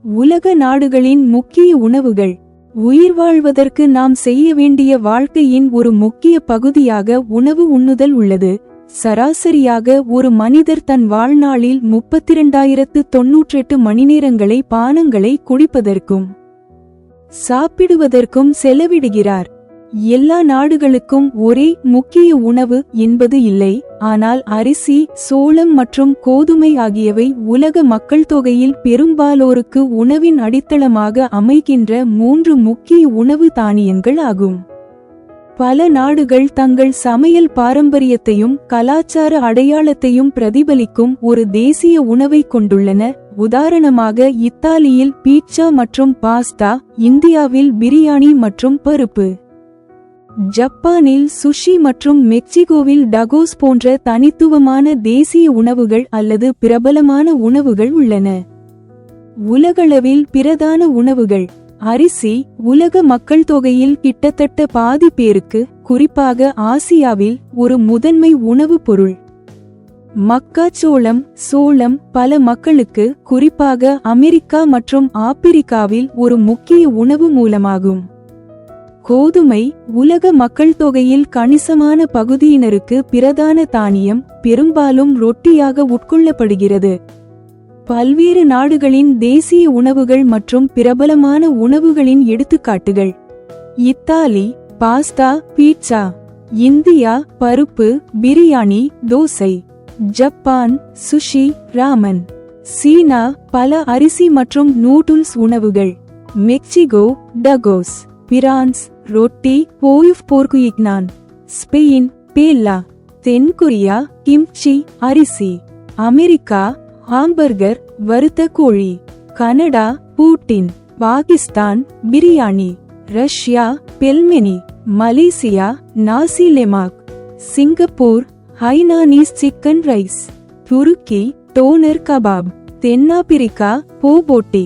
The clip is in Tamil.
உலக நாடுகளின் முக்கிய உணவுகள். உயிர் வாழ்வதற்கு நாம் செய்ய வேண்டிய வாழ்க்கையின் ஒரு முக்கிய பகுதியாக உணவு உண்ணுதல் உள்ளது. சராசரியாக ஒரு மனிதர் தன் வாழ்நாளில் 32,098 மணிநேரங்களை பானங்களை குடிப்பதற்கும் சாப்பிடுவதற்கும் செலவிடுகிறார். எல்லா நாடுகளுக்கும் ஒரே முக்கிய உணவு என்பது இல்லை, ஆனால் அரிசி, சோளம் மற்றும் கோதுமை ஆகியவை உலக மக்கள் தொகையில் பெரும்பாலோருக்கு உணவின் அடித்தளமாக அமைகின்ற 3 முக்கிய உணவு தானியங்கள் ஆகும். பல நாடுகள் தங்கள் சமையல் பாரம்பரியத்தையும் கலாச்சார அடையாளத்தையும் பிரதிபலிக்கும் ஒரு தேசிய உணவை கொண்டுள்ளன. உதாரணமாக, இத்தாலியில் பீட்சா மற்றும் பாஸ்தா, இந்தியாவில் பிரியாணி மற்றும் பருப்பு, ஜப்பானில் சுஷி மற்றும் மெக்சிகோவில் டகோஸ் போன்ற தனித்துவமான தேசிய உணவுகள் அல்லது பிரபலமான உணவுகள் உள்ளன. உலகளவில் பிரதான உணவுகள். அரிசி உலக மக்கள் தொகையில் கிட்டத்தட்ட பாதி பேருக்கு, குறிப்பாக ஆசியாவில், ஒரு முதன்மை உணவுப் பொருள். மக்காச்சோளம் சோளம் பல மக்களுக்கு, குறிப்பாக அமெரிக்கா மற்றும் ஆப்பிரிக்காவில், ஒரு முக்கிய உணவு மூலமாகும். கோதுமை உலக மக்கள் தொகையில் கணிசமான பகுதியினருக்கு பிரதான தானியம், பெரும்பாலும் ரொட்டியாக உட்கொள்ளப்படுகிறது. பல்வேறு நாடுகளின் தேசிய உணவுகள் மற்றும் பிரபலமான உணவுகளின் எடுத்துக்காட்டுகள். Italy pasta, pizza. இந்தியா பருப்பு, biryani, dosa. Japan sushi, ramen. சீனா பல அரிசி மற்றும் நூடுல்ஸ் உணவுகள். Mexico tacos. பிரான்ஸ் ரொட்டி, போயுஃப் போர்குயிக்னான். ஸ்பெயின் பேல்லா. தென்கொரியா கிம்ச்சி, அரிசி. அமெரிக்கா ஹாம்பர்கர், வறுத்த கோழி. Canada poutine. Pakistan biryani. Russia pelmeni. Malaysia nasi lemak. Singapore Hainanese chicken rice. துருக்கி டோனர் கபாப். தென்னாப்பிரிக்கா போபோட்டி.